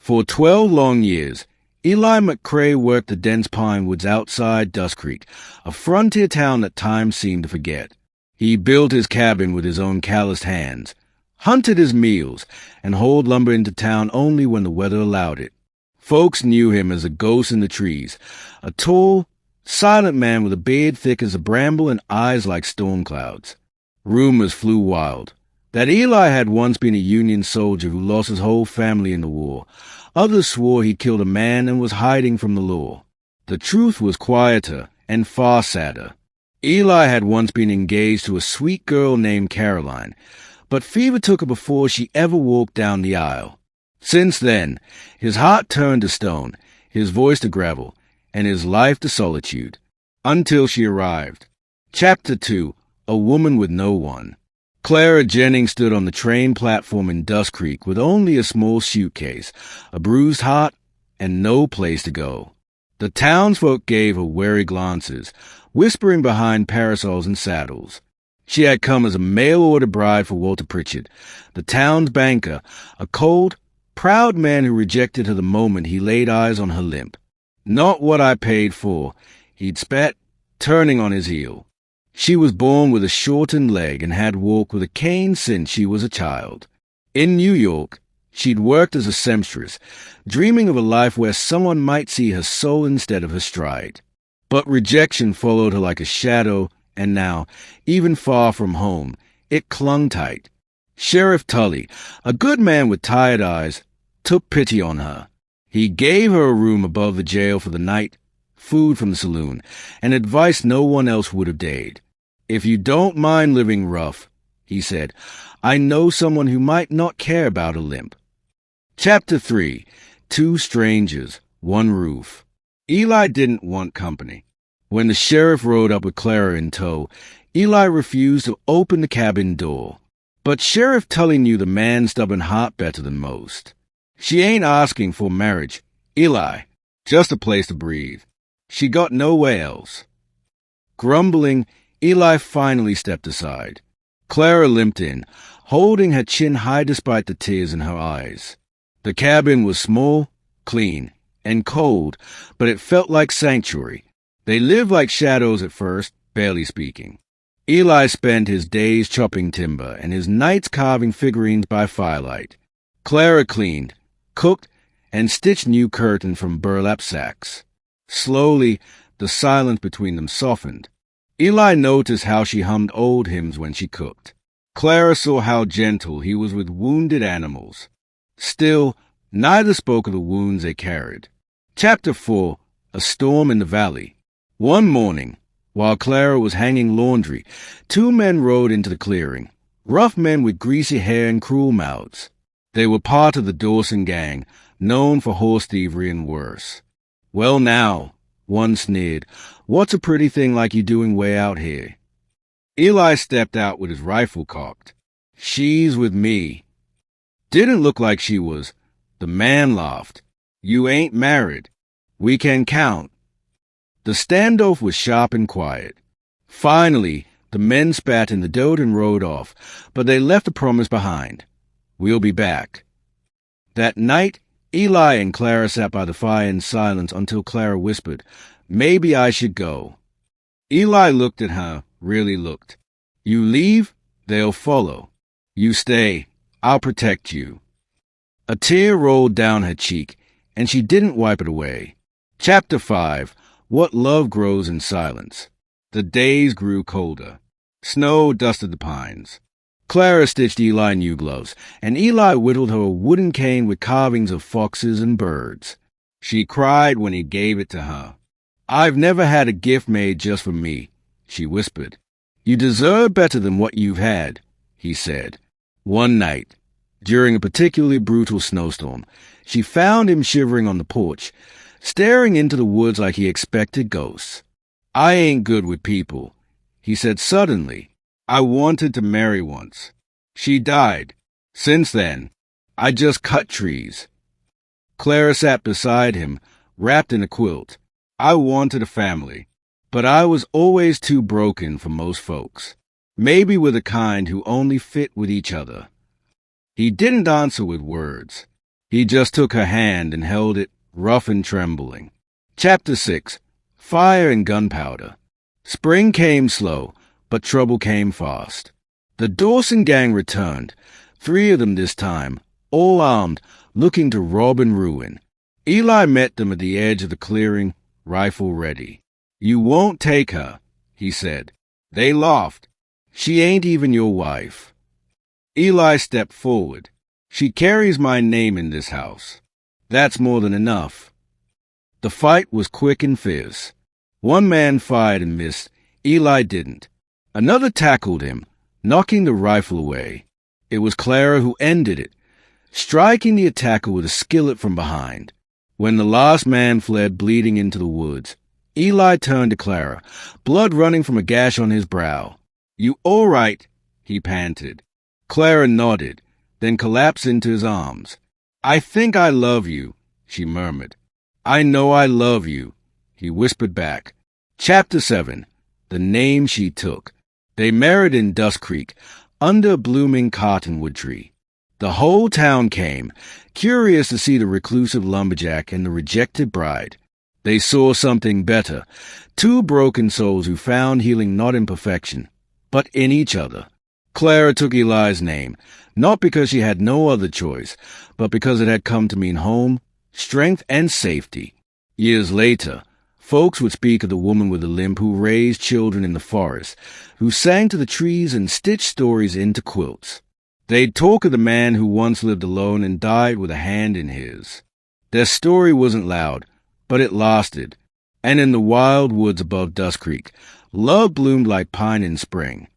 For 12 long years, Eli McCrae worked the dense pine woods outside Dustcreek, a frontier town that time seemed to forget. He built his cabin with his own calloused hands, hunted his meals, and hauled lumber into town only when the weather allowed it. Folks knew him as a ghost in the trees, a tall, silent man with a beard thick as a bramble and eyes like storm clouds. Rumors flew wild that Eli had once been a Union soldier who lost his whole family in the war. Others swore he'd killed a man and was hiding from the law. The truth was quieter and far sadder. Eli had once been engaged to a sweet girl named Caroline, but fever took her before she ever walked down the aisle. Since then, his heart turned to stone, his voice to gravel, and his life to solitude, until she arrived. Chapter 2. A Woman with No One. Clara Jennings stood on the train platform in Dustcreek with only a small suitcase, a bruised heart, and no place to go. The townsfolk gave her wary glances, whispering behind parasols and saddles. She had come as a mail-order bride for Walter Pritchard, the town's banker, a cold, proud man who rejected her the moment he laid eyes on her limp. "Not what I paid for," he'd spat, turning on his heel. She was born with a shortened leg and had walked with a cane since she was a child. In New York, she'd worked as a seamstress, dreaming of a life where someone might see her soul instead of her stride. But rejection followed her like a shadow, and now, even far from home, it clung tight. Sheriff Tully, a good man with tired eyes, took pity on her. He gave her a room above the jail for the night, food from the saloon, and advice no one else would have dared. "If you don't mind living rough," he said, "I know someone who might not care about a limp." Chapter 3. 2 Strangers, 1 Roof. Eli didn't want company. When the sheriff rode up with Clara in tow, Eli refused to open the cabin door. But Sheriff Tully knew the man's stubborn heart better than most. "She ain't asking for marriage, Eli. Just a place to breathe. She got nowhere else." Grumbling, Eli finally stepped aside. Clara limped in, holding her chin high despite the tears in her eyes. The cabin was small, clean, and cold, but it felt like sanctuary. They lived like shadows at first, barely speaking. Eli spent his days chopping timber and his nights carving figurines by firelight. Clara cleaned, cooked, and stitched new curtains from burlap sacks. Slowly, the silence between them softened. Eli noticed how she hummed old hymns when she cooked. Clara saw how gentle he was with wounded animals. Still, neither spoke of the wounds they carried. Chapter 4. A Storm in the Valley. One morning, while Clara was hanging laundry, 2 men rode into the clearing, rough men with greasy hair and cruel mouths. They were part of the Dawson Gang, known for horse thievery and worse. "Well now," one sneered, "what's a pretty thing like you doing way out here?" Eli stepped out with his rifle cocked. "She's with me." Didn't look like she was. The man laughed. "You ain't married. We can count." The standoff was sharp and quiet. Finally, the men spat in the dirt and rode off, but they left a promise behind. "We'll be back." That night, Eli and Clara sat by the fire in silence until Clara whispered, "Maybe I should go." Eli looked at her, really looked. "You leave, they'll follow. You stay, I'll protect you." A tear rolled down her cheek, and she didn't wipe it away. Chapter 5. What Love Grows in Silence. The days grew colder. Snow dusted the pines. Clara stitched Eli new gloves, and Eli whittled her a wooden cane with carvings of foxes and birds. She cried when he gave it to her. "I've never had a gift made just for me," she whispered. "You deserve better than what you've had," he said. One night, during a particularly brutal snowstorm, she found him shivering on the porch, staring into the woods like he expected ghosts. "I ain't good with people," he said suddenly. "I wanted to marry once. She died. Since then, I just cut trees." Clara sat beside him, wrapped in a quilt. "I wanted a family, but I was always too broken for most folks. Maybe we're the kind who only fit with each other." He didn't answer with words. He just took her hand and held it, rough and trembling. Chapter 6. Fire and Gunpowder. Spring came slow, but trouble came fast. The Dawson Gang returned, 3 of them this time, all armed, looking to rob and ruin. Eli met them at the edge of the clearing, rifle ready. "You won't take her," he said. They laughed. "She ain't even your wife." Eli stepped forward. "She carries my name in this house. That's more than enough." The fight was quick and fierce. One man fired and missed. Eli didn't. Another tackled him, knocking the rifle away. It was Clara who ended it, striking the attacker with a skillet from behind. When the last man fled bleeding into the woods, Eli turned to Clara, blood running from a gash on his brow. "You all right?" he panted. Clara nodded, then collapsed into his arms. "I think I love you," she murmured. "I know I love you," he whispered back. Chapter 7. The Name She Took. They married in Dustcreek, under a blooming cottonwood tree. The whole town came, curious to see the reclusive lumberjack and the rejected bride. They saw something better, 2 broken souls who found healing not in perfection, but in each other. Clara took Eli's name, not because she had no other choice, but because it had come to mean home, strength, and safety. Years later, folks would speak of the woman with a limp who raised children in the forest, who sang to the trees and stitched stories into quilts. They'd talk of the man who once lived alone and died with a hand in his. Their story wasn't loud, but it lasted, and in the wild woods above Dustcreek, love bloomed like pine in spring.